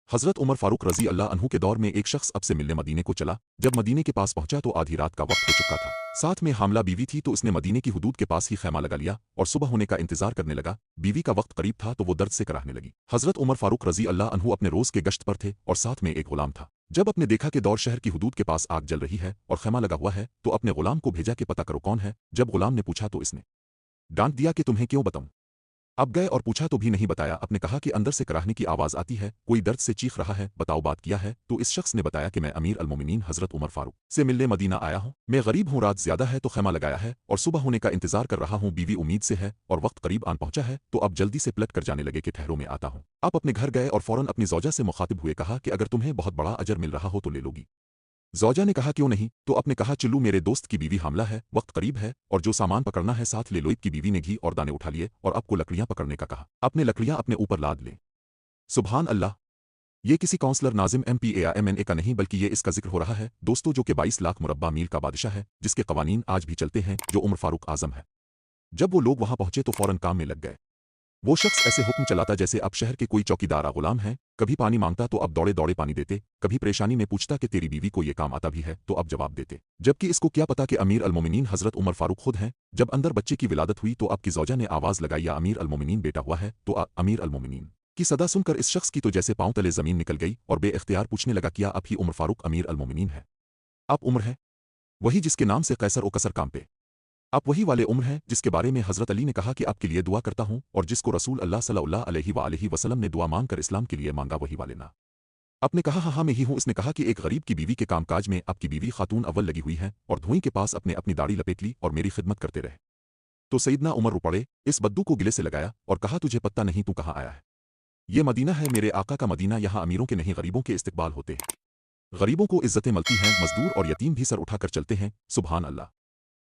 हज़रत उमर फारूक रज़ी अल्लाह अन्हु के दौर में एक शख्स अब से मिलने मदीने को चला। जब मदीने के पास पहुंचा तो आधी रात का वक्त हो चुका था। साथ में हामला बीवी थी तो उसने मदीने की हुदूद के पास ही खैमा लगा लिया और सुबह होने का इंतजार करने लगा। बीवी का वक्त करीब था तो वो दर्द से कराहने लगी। हज़रत उमर फारूक रज़ी अल्लाह अन्हु अपने रोज़ के गश्त पर थे और साथ में एक गुलाम था। जब अपने देखा कि दौर शहर की हुदूद के पास आग जल रही है और खैमा लगा हुआ है तो अपने गुलाम को भेजा कि पता करो कौन है। जब गुलाम ने पूछा तो इसने डांट दिया कि तुम्हें क्यों बताऊं। अब गए और पूछा तो भी नहीं बताया। अपने कहा कि अंदर से कराहने की आवाज़ आती है, कोई दर्द से चीख रहा है, बताओ बात किया है। तो इस शख्स ने बताया कि मैं अमीर अल-मोमिनीन हज़रत उमर फारूक से मिलने मदीना आया हूँ। मैं गरीब हूँ, रात ज्यादा है तो खैमा लगाया है और सुबह होने का इंतजार कर रहा हूँ। बीवी उम्मीद से है और वक्त करीब आन पहुंचा है तो अब जल्दी से पलट कर जाने लगे कि ठहरो मैं आता हूँ। आप अपने घर गए और फौरन अपनी ज़ौजा से मुखातिब हुए, कहा कि अगर तुम्हें बहुत बड़ा अजर मिल रहा हो तो ले लोगी। ज़ौजा ने कहा क्यों नहीं। तो आपने कहा चिल्लू मेरे दोस्त की बीवी हामला है, वक्त करीब है और जो सामान पकड़ना है साथ ले लो। की बीवी ने घी और दाने उठा लिए और आपको लकड़ियां पकड़ने का कहा। अपने लकड़ियां अपने ऊपर लाद लें। सुभान अल्लाह। ये किसी काउंसलर नाजिम MPAMNA का नहीं बल्कि ये इसका जिक्र हो रहा है दोस्तों जो कि 22 लाख मुरब्बा मील का बादशाह है, जिसके कवानीन आज भी चलते हैं, जो उमर फारूक आजम है। जब वो लोग वहां पहुंचे तो फौरन काम में लग गए। वो शख्स ऐसे हुक्म चलाता जैसे अब शहर के कोई चौकीदार गुलाम है। कभी पानी मांगता तो अब दौड़े दौड़े पानी देते, कभी परेशानी में पूछता कि तेरी बीवी को ये काम आता भी है तो अब जवाब देते। जबकि इसको क्या पता कि अमीर अल-मोमिनीन हज़रत उमर फारूक खुद हैं। जब अंदर बच्चे की विलादत हुई तो आपकी ज़ौजा ने आवाज़ लगाई, या अमीर अल-मोमिनीन बेटा हुआ है। तो अमीर अल-मोमिनीन की सदा सुनकर इस शख्स की तो जैसे पांव तले ज़मीन निकल गई और बेइख्तियार पूछने लगा, क्या अब ही उमर फारूक अमीर अल-मोमिनीन है? आप उमर है वही जिसके नाम से कैसर ओ कसर काम पे? आप वही वाले उम्र हैं जिसके बारे में हज़रत अली ने कहा कि आपके लिए दुआ करता हूं और जिसको रसूल अल्लाह सल्लल्लाहु अलैहि वसल्लम ने दुआ मांगकर इस्लाम के लिए मांगा, वही वाले ना। आपने कहा हाँ हाँ मैं ही हूं। इसने कहा कि एक गरीब की बीवी के कामकाज में आपकी बीवी खातून अव्वल लगी हुई है और धुएं के पास अपने अपनी दाढ़ी लपेट ली और मेरी खिदमत करते रहे। तो सईदना उमर रो पड़े, इस बद्दू को गिले से लगाया और कहा तुझे पता नहीं तू कहाँ आया है? ये मदीना है मेरे आका का मदीना, यहाँ अमीरों के नहीं गरीबों के इस्तिकबाल होते हैं। गरीबों को इज्जतें मिलती हैं, मजदूर और यतीम भी सर उठाकर चलते हैं। सुभान अल्लाह।